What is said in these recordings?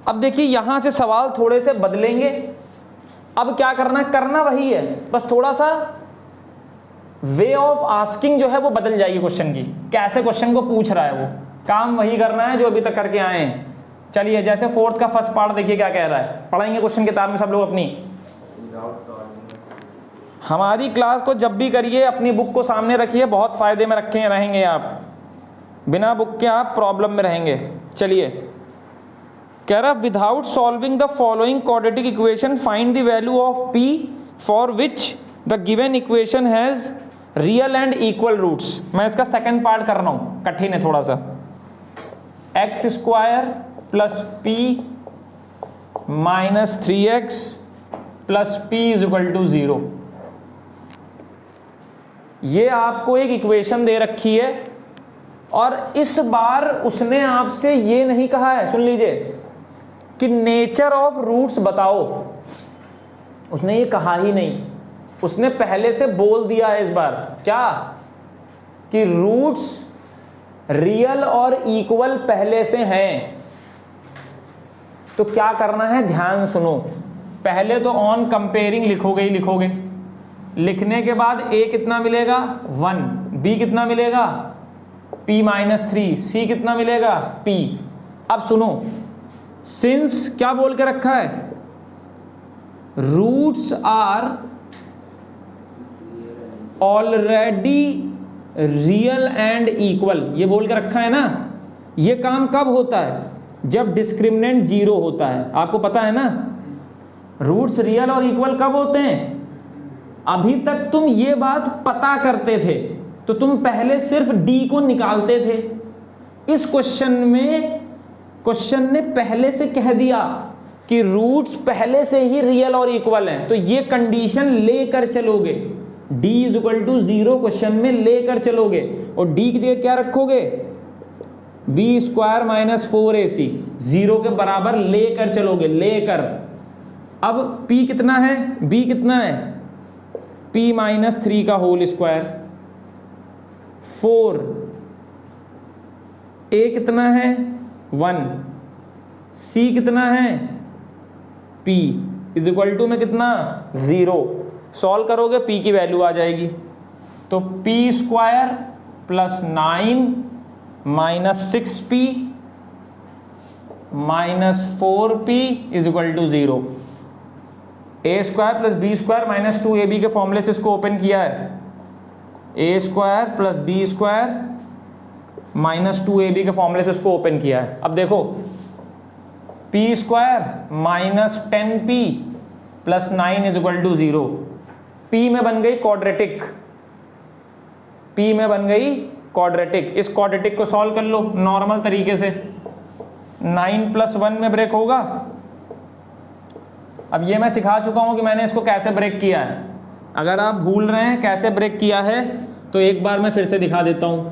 अब देखिए यहां से सवाल थोड़े से बदलेंगे। अब क्या करना है, करना वही है, बस थोड़ा सा वे ऑफ आस्किंग जो है वो बदल जाएगी क्वेश्चन की, कैसे क्वेश्चन को पूछ रहा है वो काम वही करना है जो अभी तक करके आए हैं। चलिए जैसे फोर्थ का फर्स्ट पार्ट देखिए क्या कह रहा है, पढ़ाएंगे क्वेश्चन किताब में सब लोग अपनी। हमारी क्लास को जब भी करिए अपनी बुक को सामने रखिए, बहुत फायदे में रखे रहेंगे आप, बिना बुक के आप प्रॉब्लम में रहेंगे। चलिए कह रहा without solving the following quadratic equation find the value of p for which the given equation has real and equal roots. मैं इसका सेकंड पार्ट कर रहा हूं, कठिन है थोड़ा सा। X square plus p minus 3x plus p is equal to 0। ये आपको एक इक्वेशन दे रखी है और इस बार उसने आपसे ये नहीं कहा है, सुन लीजिए, कि नेचर ऑफ रूट्स बताओ, उसने ये कहा ही नहीं। उसने पहले से बोल दिया है इस बार क्या, कि रूट्स रियल और इक्वल पहले से हैं। तो क्या करना है, ध्यान सुनो। पहले तो ऑन कंपेयरिंग लिखोगे ही लिखोगे, लिखने के बाद a कितना मिलेगा 1, b कितना मिलेगा p माइनस 3, c कितना मिलेगा p। अब सुनो, सिंस क्या बोल के रखा है, roots are already real and equal, ये बोल के रखा है ना। ये काम कब होता है, जब डिस्क्रिमिनेंट 0 होता है, आपको पता है ना। रूट्स रियल और इक्वल कब होते हैं, अभी तक तुम ये बात पता करते थे तो तुम पहले सिर्फ d को निकालते थे। इस क्वेश्चन में क्वेश्चन ने पहले से कह दिया कि रूट्स पहले से ही रियल और इक्वल हैं, तो ये कंडीशन लेकर चलोगे, d is equal to 0 question में लेकर चलोगे और d की जगह क्या रखोगे, b स्क्वायर माइनस 4ac 0 के बराबर लेकर चलोगे, लेकर। अब p कितना है, b कितना है, p माइनस 3 का होल स्क्वायर, 4, a कितना है 1, c कितना है p इज इक्वल टू में कितना 0। सॉल्व करोगे p की वैल्यू आ जाएगी, तो p square plus 9 minus 6p minus 4p is equal to 0। A square plus b square minus 2ab के फॉर्मूले से इसको ओपन किया है, a square plus b square minus 2ab के फॉर्मूले से इसको ओपन किया है। अब देखो p square minus 10p plus 9 is equal to 0। p में बन गई क्वाड्रेटिक, p में बन गई क्वाड्रेटिक। इस क्वाड्रेटिक को सॉल्व कर लो नॉर्मल तरीके से, 9 प्लस 1 में ब्रेक होगा। अब ये मैं सिखा चुका हूं कि मैंने इसको कैसे ब्रेक किया है, अगर आप भूल रहे हैं कैसे ब्रेक किया है तो एक बार मैं फिर से दिखा देता हूं।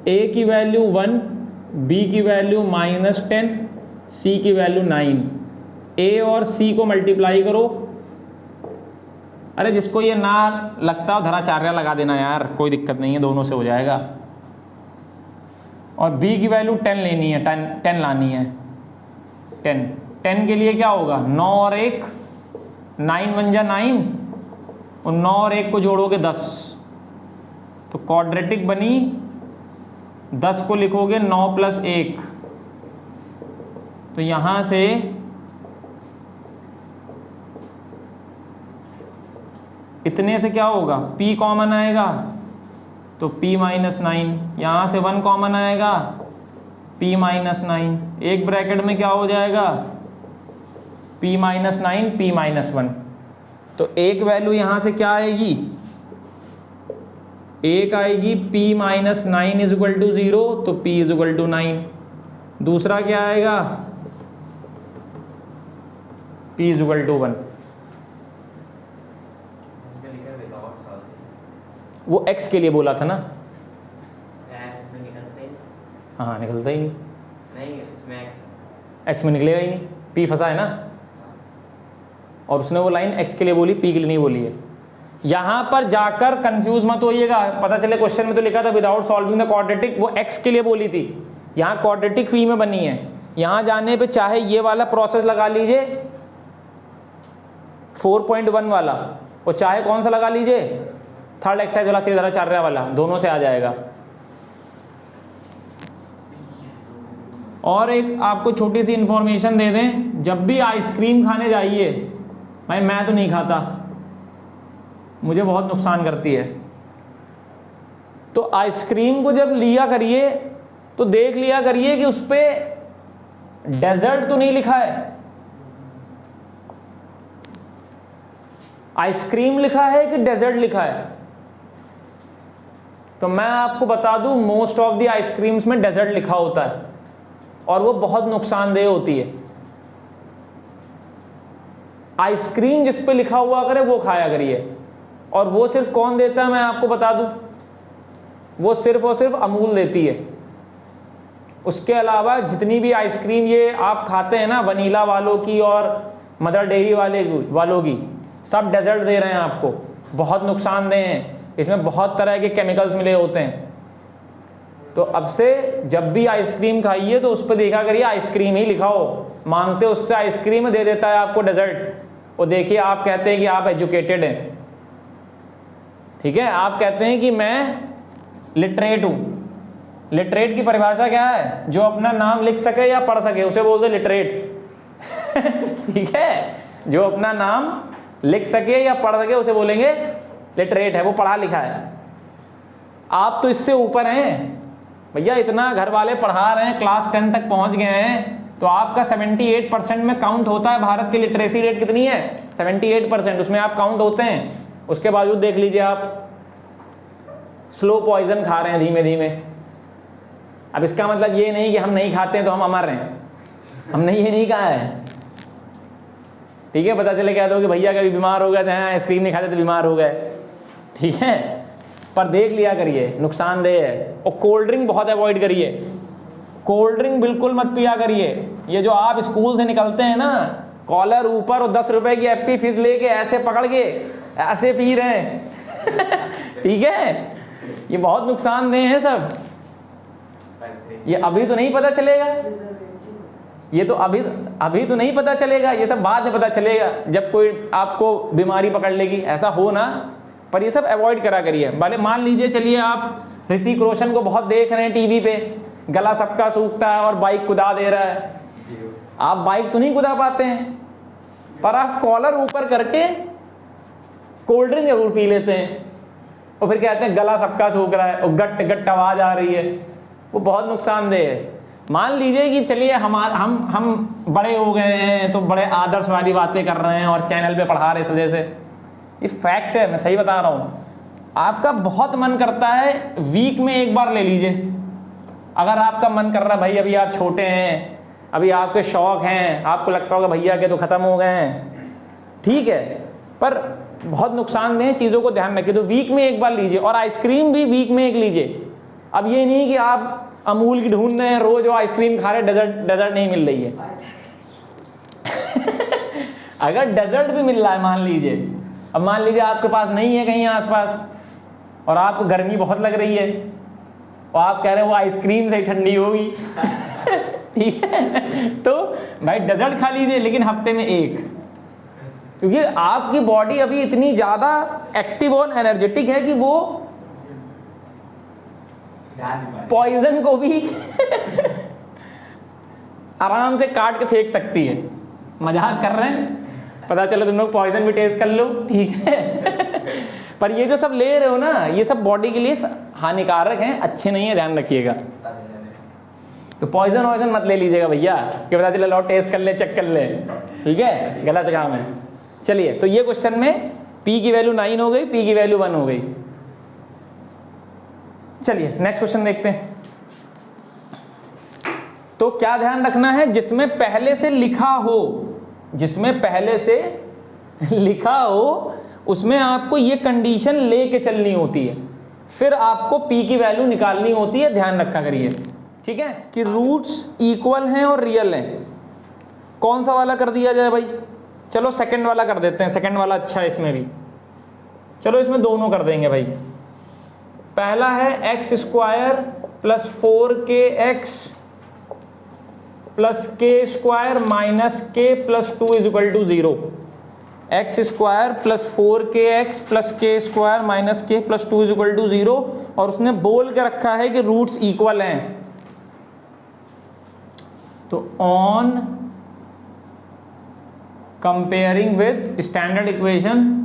a की वैल्यू 1, b की वैल्यू माइनस 10, c की वैल्यू 9, a और c को मल्टीप्लाई करो। अरे जिसको ये ना लगता हो धनाचार्य लगा देना यार, कोई दिक्कत नहीं है, दोनों से हो जाएगा। और b की वैल्यू 10 लेनी है, 10 लानी है, 10 के लिए क्या होगा, 9 और 1, 9 1 जा 9 और 9 और 1 को जोड़ोगे 10, तो क्वाड्रेटिक बनी। 10 को लिखोगे 9 प्लस 1, तो यहां से इतने से क्या होगा, p कॉमन आएगा तो p माइनस 9, यहां से 1 कॉमन आएगा p माइनस 9, एक ब्रैकेट में क्या हो जाएगा p माइनस 9 p माइनस 1। तो एक वैल्यू यहां से क्या आएगी, एक आएगी p minus 9 is equal to 0, तो p इज इक्वल टू 9। दूसरा क्या आएगा, p इज इक्वल टू 1। वो x के लिए बोला था ना, हाँ निकलता ही नहीं, इसमें x में निकलेगा ही नहीं, p फंसा है ना। और उसने वो लाइन x के लिए बोली, p के लिए नहीं बोली है। यहां पर जाकर कंफ्यूज मत होइएगा, पता चले क्वेश्चन में तो लिखा था विदाउट सॉल्विंग द क्वाड्रेटिक, वो x के लिए बोली थी, यहां क्वाड्रेटिक p में बनी है। यहाँ जाने पे चाहे ये वाला प्रोसेस लगा लीजिए 4.1 वाला, और चाहे कौन सा लगा लीजिए थर्ड एक्सरसाइज वाला सीधा चल वाला, दोनों से आ जाएगा। और एक आपको छोटी सी इंफॉर्मेशन दे दें, जब भी आइसक्रीम खाने जाइए, भाई मैं तो नहीं खाता, मुझे बहुत नुकसान करती है, तो आइसक्रीम को जब लिया करिए तो देख लिया करिए कि उस पर डेजर्ट तो नहीं लिखा है। आइसक्रीम लिखा है कि डेजर्ट लिखा है? तो मैं आपको बता दूं, मोस्ट ऑफ द आइसक्रीम्स में डेजर्ट लिखा होता है और वो बहुत नुकसानदेह होती है। आइसक्रीम जिस पे लिखा हुआ करे वो खाया करिए। और वो सिर्फ कौन देता है मैं आपको बता दूं, वो सिर्फ और सिर्फ अमूल देती है। उसके अलावा जितनी भी आइसक्रीम ये आप खाते हैं ना, वनीला वालों की और मदर डेयरी वालों की, सब डेजर्ट दे रहे हैं आपको, बहुत नुकसानदेह हैं, इसमें बहुत तरह के केमिकल्स मिले होते हैं। तो अब से जब भी आइसक्रीम खाइए तो उस पर देखा करिए आइसक्रीम ही लिखा हो, मांगते उससे आइसक्रीम दे देता है आपको डेजर्ट। और देखिए आप कहते हैं कि आप एजुकेटेड हैं, ठीक है, आप कहते हैं कि मैं लिटरेट हूं। लिटरेट की परिभाषा क्या है? जो अपना नाम लिख सके या पढ़ सके उसे बोलते लिटरेट। ठीक है, जो अपना नाम लिख सके या पढ़ सके उसे बोलेंगे लिटरेट है, वो पढ़ा लिखा है। आप तो इससे ऊपर हैं भैया, इतना घर वाले पढ़ा रहे हैं, क्लास 10 तक पहुंच गए हैं, तो आपका 78% में काउंट होता है। भारत की लिटरेसी रेट कितनी है? 78%, उसमें आप काउंट होते हैं। उसके बावजूद देख लीजिए आप स्लो पॉइजन खा रहे हैं धीमे धीमे। अब इसका मतलब ये नहीं कि हम नहीं खाते हैं तो हम अमर हैं, हमने ये नहीं कहा है, ठीक है। पता चले क्या तो कि भैया कभी बीमार हो गए थे, आइसक्रीम नहीं खाते तो बीमार हो गए, ठीक है। पर देख लिया करिए, नुकसानदेह है। और कोल्ड ड्रिंक बहुत अवॉइड करिए, कोल्ड ड्रिंक बिल्कुल मत पिया करिए। ये जो आप स्कूल से निकलते हैं ना, कॉलर ऊपर और 10 रुपए की एप्पी फीस लेके ऐसे पकड़ के ऐसे पी रहे हैं, ठीक है, ये बहुत नुकसानदेह है सब। ये अभी तो नहीं पता चलेगा, ये तो अभी तो नहीं पता चलेगा, ये सब बाद में पता चलेगा जब कोई आपको बीमारी पकड़ लेगी, ऐसा हो ना। पर ये सब अवॉइड करा करिए। भले मान लीजिए चलिए आप ऋतिक रोशन को बहुत देख रहे हैं टीवी पे, गला सबका सूखता है और बाइक कुदा दे रहा है, आप बाइक तो नहीं कुदा पाते हैं, पर आप कॉलर ऊपर करके कोल्ड ड्रिंक जरूर पी लेते हैं और फिर कहते हैं गला सबका सूख रहा है और गट गट आवाज आ रही है, वो बहुत नुकसानदेह है। मान लीजिए कि चलिए हम बड़े हो गए हैं तो बड़े आदर्श वाली बातें कर रहे हैं और चैनल पे पढ़ा रहे इस वजह से, ये फैक्ट है, मैं सही बता रहा हूँ। आपका बहुत मन करता है, वीक में एक बार ले लीजिए। अगर आपका मन कर रहा है, भाई अभी आप छोटे हैं, अभी आपके शौक हैं, आपको लगता होगा भैया के तो खत्म हो गए हैं, ठीक है, पर बहुत नुकसानदेह चीज़ों को ध्यान रखिए। तो वीक में एक बार लीजिए, और आइसक्रीम भी वीक में एक लीजिए। अब ये नहीं कि आप अमूल की ढूंढ रहे हैं, रोज वो आइसक्रीम खा रहे, डेजर्ट नहीं मिल रही है। अगर डेजर्ट भी मिल रहा है मान लीजिए, अब मान लीजिए आपके पास नहीं है कहीं आसपास और आपको गर्मी बहुत लग रही है और आप कह रहे हैं वो आइसक्रीम से ठंडी होगी, ठीक है, तो भाई डेजर्ट खा लीजिए, लेकिन हफ्ते में एक, क्योंकि आपकी बॉडी अभी इतनी ज्यादा एक्टिव और एनर्जेटिक है कि वो पॉइजन को भी आराम से काट के फेंक सकती है। मजाक कर रहे हैं, पता चला तुम लोग पॉइजन भी टेस्ट कर लो, ठीक है। पर ये जो सब ले रहे हो ना, ये सब बॉडी के लिए हानिकारक हैं, अच्छे नहीं है, ध्यान रखिएगा। तो पॉइजन वॉइजन मत ले लीजिएगा भैया कि पता चला लो टेस्ट कर ले, चेक कर ले, ठीक है, गलत काम है। चलिए, तो ये क्वेश्चन में P की वैल्यू 9 हो गई, P की वैल्यू 1 हो गई। चलिए नेक्स्ट क्वेश्चन देखते हैं। तो क्या ध्यान रखना है, जिसमें पहले से लिखा हो, जिसमें पहले से लिखा हो उसमें आपको ये कंडीशन लेके चलनी होती है, फिर आपको P की वैल्यू निकालनी होती है, ध्यान रखा करिए, ठीक है, कि रूट्स इक्वल हैं और रियल हैं। कौन सा वाला कर दिया जाए भाई? चलो सेकंड वाला कर देते हैं, सेकंड वाला अच्छा है इसमें भी। चलो इसमें दोनों कर देंगे भाई। पहला है x² + 4kx plus k square minus k plus 2 is equal to 0। X square plus 4kx plus k square minus k plus 2 is equal to 0, और उसने बोल के रखा है कि रूट्स इक्वल हैं। तो on comparing with standard equation,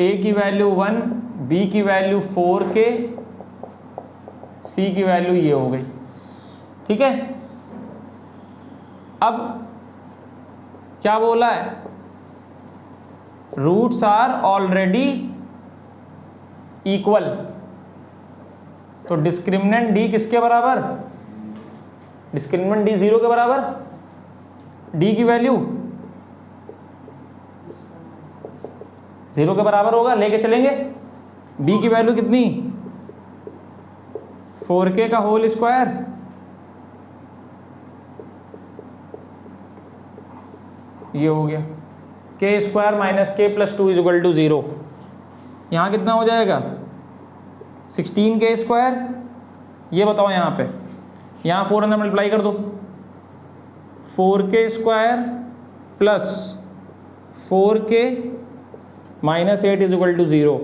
a की वैल्यू 1, b की वैल्यू 4k, c की वैल्यू ये हो गई। ठीक है, अब क्या बोला है, रूट्स आर ऑलरेडी इक्वल। तो डिस्क्रिमिनेंट d किसके बराबर, डिस्क्रिमिनेंट d 0 के बराबर, d की वैल्यू 0 के बराबर होगा, लेके चलेंगे। b की वैल्यू कितनी, 4k का होल स्क्वायर, ये हो गया के square minus k plus 2 is equal to 0। यहाँ कितना हो जाएगा, 16k स्क्वायर। ये बताओ यहाँ पे, यहाँ 4 अंदर मल्टीप्लाई कर दो, 4k square plus 4k minus 8 is equal to 0।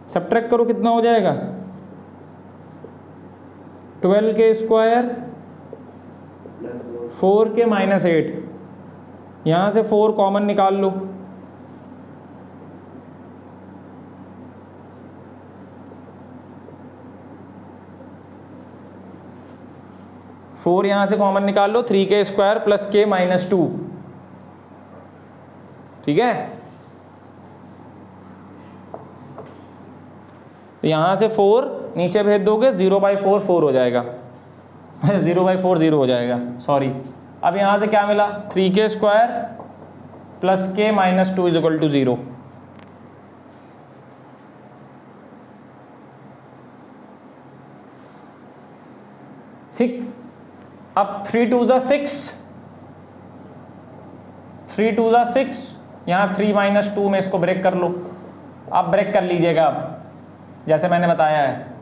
Subtract करो, कितना हो जाएगा, 12k स्क्वायर 4k माइनस 8, यहाँ से 4 कॉमन निकाल लो, यहाँ से कॉमन निकाल लो, 3k square plus k minus 2। ठीक है, तो यहाँ से 4 नीचे भेज दोगे, 0/4 4 हो जाएगा 0/4 0 हो जाएगा, सॉरी। अब यहाँ से क्या मिला, 3k square plus k minus 2 is equal to 0। ठीक, अब 3 2 ज़ा 6, 3 2 ज़ा 6, यहाँ 3 माइनस 2 में इसको ब्रेक कर लो। अब ब्रेक कर लीजिएगा, अब जैसे मैंने बताया है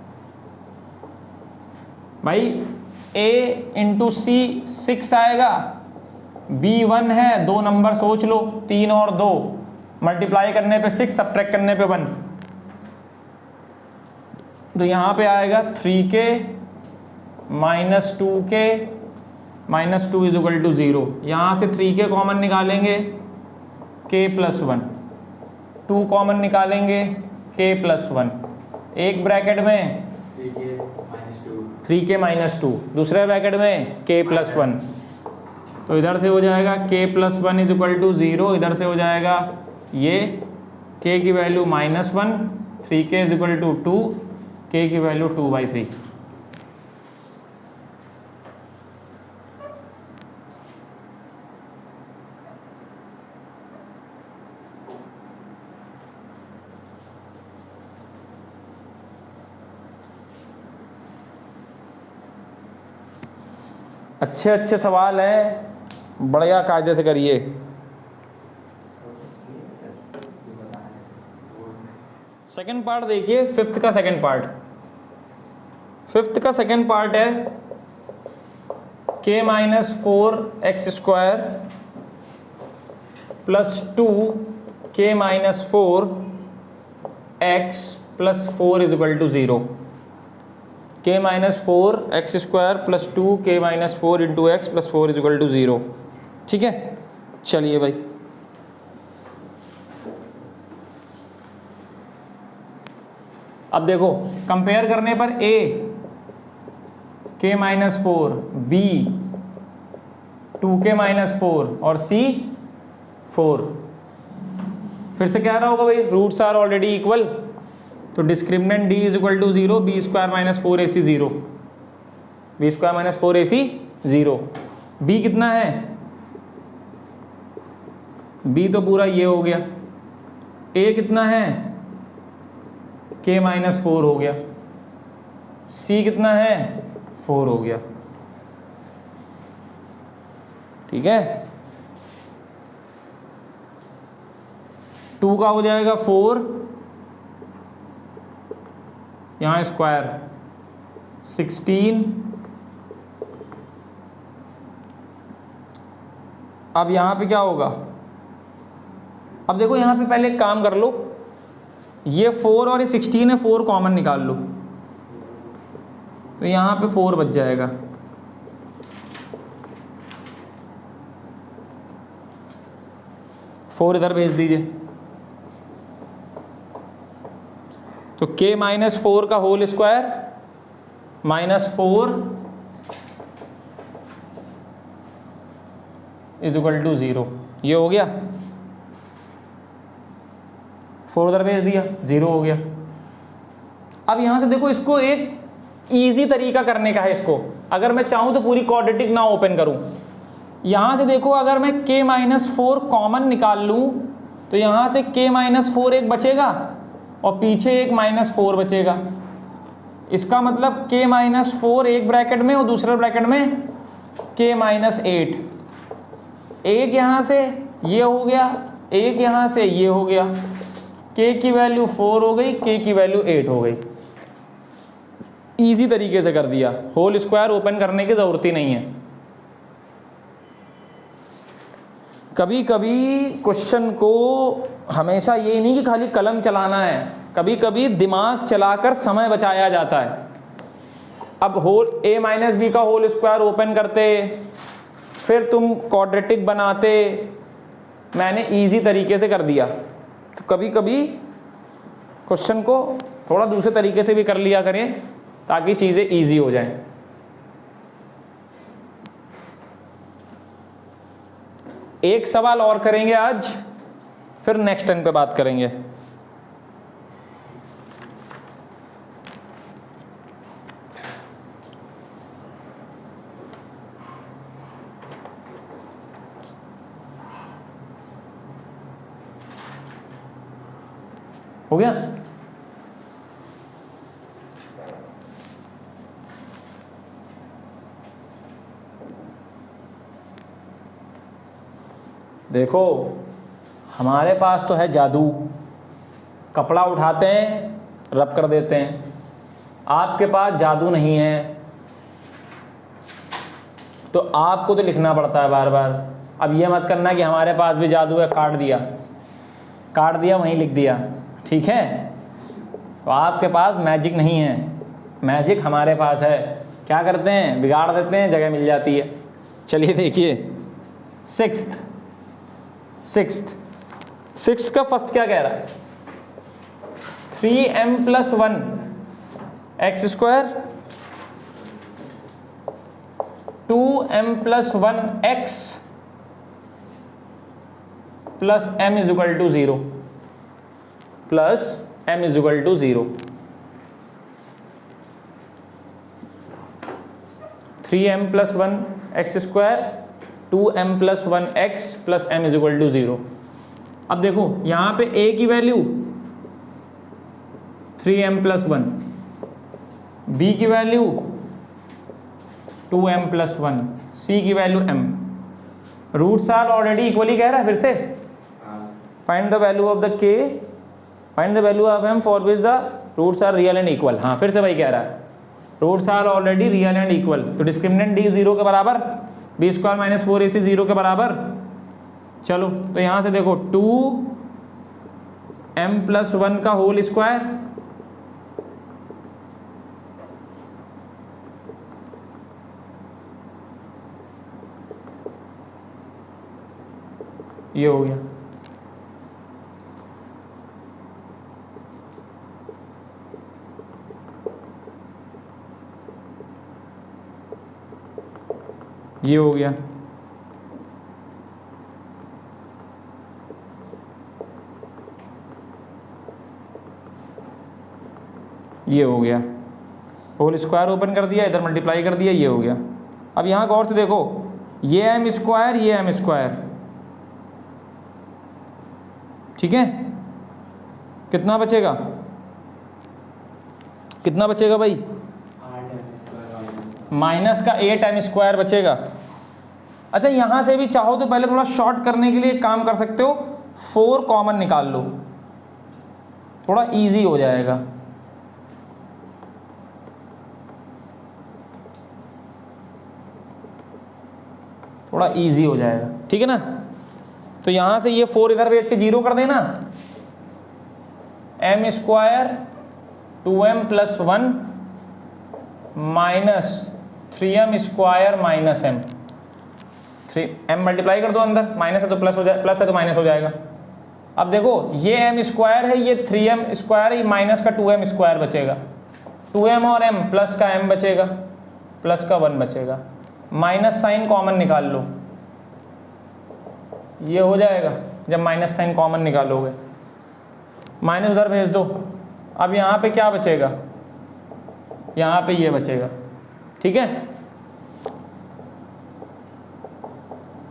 भाई, a इंटू सी 6 आएगा, b 1 है, 2 नंबर सोच लो, 3 और 2, मल्टीप्लाई करने पे 6, सब्ट्रैक्ट करने पे 1, तो यहाँ पे आएगा 3k minus 2k minus 2 is equal to 0। यहाँ से 3k कॉमन निकालेंगे, k प्लस 1, 2 कॉमन निकालेंगे, k प्लस 1, एक ब्रैकेट में 3k माइनस 2, दूसरे ब्रैकेट में k प्लस 1। तो इधर से हो जाएगा k plus 1 is equal to 0, इधर से हो जाएगा ये k की value -1, 3k is equal to 2, k की वैल्यू 2/3। अच्छे अच्छे सवाल हैं, बढ़िया कायदे से करिए। सेकंड पार्ट देखिए, फिफ्थ का सेकंड पार्ट। फिफ्थ का सेकंड पार्ट है k minus 4x square plus 2k minus 4x plus 4 is equal to 0। k minus 4x square plus 2k minus 4 into x plus 4 is equal to 0। ठीक है, चलिए भाई, अब देखो compare करने पर a k minus 4, b 2k minus 4 और c 4। फिर से क्या रहा होगा भाई, रूट्स आर ऑलरेडी इक्वल, तो discriminant d is equal to 0, b square minus 4ac 0, b square minus 4ac 0। b कितना है, b तो पूरा ये हो गया, a कितना है, k माइनस 4 हो गया, c कितना है, 4 हो गया। ठीक है, 2 का हो जाएगा 4, यहाँ स्क्वायर 16 अब यहाँ पे क्या होगा, अब देखो यहाँ पे पहले एक काम कर लो, ये 4 और ये 16 है, 4 कॉमन निकाल लो, तो यहाँ पे 4 बच जाएगा। फोर इधर भेज दीजिए, तो k माइनस 4 का whole square minus 4 is equal to 0। ये हो गया, 4 उधर भेज दिया, 0 हो गया। अब यहां से देखो, इसको एक इजी तरीका करने का है। इसको अगर मैं चाहूं तो पूरी क्वाड्रेटिक ना ओपन करूं, यहां से देखो, अगर मैं k माइनस 4 कॉमन निकाल लूं तो यहां से k माइनस 4 एक बचेगा और पीछे एक माइनस 4 बचेगा। इसका मतलब k माइनस 4 एक ब्रैकेट में और दूसरे ब्रैकेट में k माइनस 8। एक यहाँ से ये हो गया, एक यहाँ से ये हो गया, k की वैल्यू 4 हो गई, k की वैल्यू 8 हो गई। इजी तरीके से कर दिया, होल स्क्वायर ओपन करने की ज़रूरत ही नहीं है। कभी कभी क्वेश्चन को हमेशा ये नहीं कि खाली कलम चलाना है, कभी कभी दिमाग चलाकर समय बचाया जाता है। अब होल a माइनस बी का होल स्क्वायर ओपन करते, फिर तुम क्वाड्रेटिक बनाते, मैंने इजी तरीके से कर दिया। तो कभी कभी क्वेश्चन को थोड़ा दूसरे तरीके से भी कर लिया करें ताकि चीज़ें इजी हो जाएं। एक सवाल और करेंगे आज, फिर नेक्स्ट टर्न पे बात करेंगे। हो गया? देखो, हमारे पास तो है जादू, कपड़ा उठाते हैं रब कर देते हैं। आपके पास जादू नहीं है, तो आपको तो लिखना पड़ता है बार बार। अब ये मत करना कि हमारे पास भी जादू है, काट दिया वहीं लिख दिया, ठीक है? तो आपके पास मैजिक नहीं है, मैजिक हमारे पास है। क्या करते हैं, बिगाड़ देते हैं, जगह मिल जाती है। चलिए देखिए, सिक्स्थ का फर्स्ट क्या कह रहा है, 3m plus 1 x square 2m plus 1 x plus m is equal to 0 plus m is equal to 0। 3m plus 1 x square 2m plus 1 x plus m is equal to 0। अब देखो यहाँ पे a की वैल्यू 3m प्लस 1, b की वैल्यू 2m plus 1, c की वैल्यू m। Roots are already equally कह रहा है, फिर से find the value of the k, find the value of m for which the roots are real and equal. हाँ, फिर से वही कह रहा है, roots are already real and equal. तो डिस्क्रिमिनेंट d 0 के बराबर, बी स्क्वायर माइनस 4ac 0 के बराबर। चलो, तो यहाँ से देखो 2m प्लस 1 का होल स्क्वायर ये हो गया, ये हो गया। ये हो गया, होल स्क्वायर ओपन कर दिया, इधर मल्टीप्लाई कर दिया, ये हो गया। अब यहाँ गौर से देखो, ये m स्क्वायर, ये m स्क्वायर, ठीक है? कितना बचेगा, कितना बचेगा भाई? माइनस का 8m स्क्वायर बचेगा। अच्छा, यहाँ से भी चाहो तो पहले थोड़ा शॉर्ट करने के लिए एक काम कर सकते हो, 4 कॉमन निकाल लो, थोड़ा इजी हो जाएगा। थोड़ा इजी हो जाएगा, ठीक है ना? तो यहाँ से ये 4 इधर भेज के 0 कर देना, m square 2m plus 1 minus 3m square minus m, 3m multiply कर दो, अंदर माइनस है तो प्लस हो जाए, प्लस है तो माइनस हो जाएगा। अब देखो ये m स्क्वायर है, ये 3m स्क्वायर है, ये माइनस का 2m स्क्वायर बचेगा, 2m और m प्लस का m बचेगा, प्लस का 1 बचेगा, माइनस साइन कॉमन निकाल लो, ये हो जाएगा। जब माइनस साइन कॉमन निकालोगे माइनस उधर भेज दो। अब यहाँ पे क्या बचेगा, यहाँ पे ये बचेगा, ठीक है,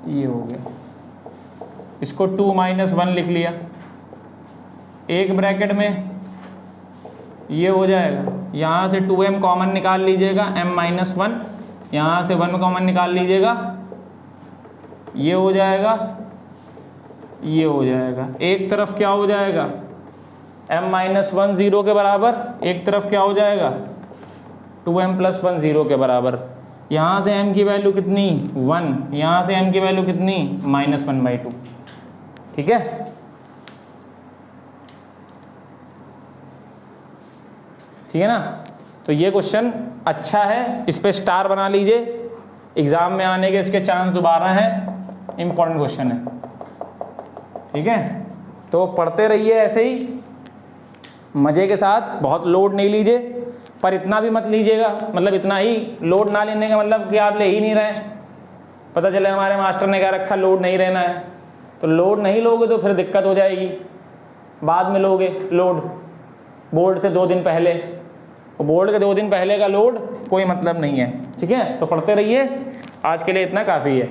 ये हो गया। इसको 2 माइनस 1 लिख लिया, एक ब्रैकेट में ये हो जाएगा, यहाँ से 2m कॉमन निकाल लीजिएगा, m माइनस 1, यहाँ से 1 कॉमन निकाल लीजिएगा, ये हो जाएगा, ये हो जाएगा। एक तरफ क्या हो जाएगा, m माइनस 1 0 के बराबर, एक तरफ क्या हो जाएगा 2m प्लस 1 0 के बराबर। यहाँ से m की वैल्यू कितनी 1, यहाँ से m की वैल्यू कितनी -1/2, ठीक है। ठीक है ना, तो ये क्वेश्चन अच्छा है, इस पे स्टार बना लीजिए, एग्जाम में आने के इसके चांस दोबारा हैं, इंपॉर्टेंट क्वेश्चन है, ठीक है। तो पढ़ते रहिए ऐसे ही मज़े के साथ, बहुत लोड नहीं लीजिए, पर इतना भी मत लीजिएगा, मतलब इतना ही लोड ना लेने का मतलब कि आप ले ही नहीं रहे, पता चले हमारे मास्टर ने कह रखा लोड नहीं रहना है, तो लोड नहीं लोगे तो फिर दिक्कत हो जाएगी, बाद में लोगे लोड बोर्ड से 2 दिन पहले, तो बोर्ड के 2 दिन पहले का लोड कोई मतलब नहीं है, ठीक है। तो पढ़ते रहिए, आज के लिए इतना काफ़ी है।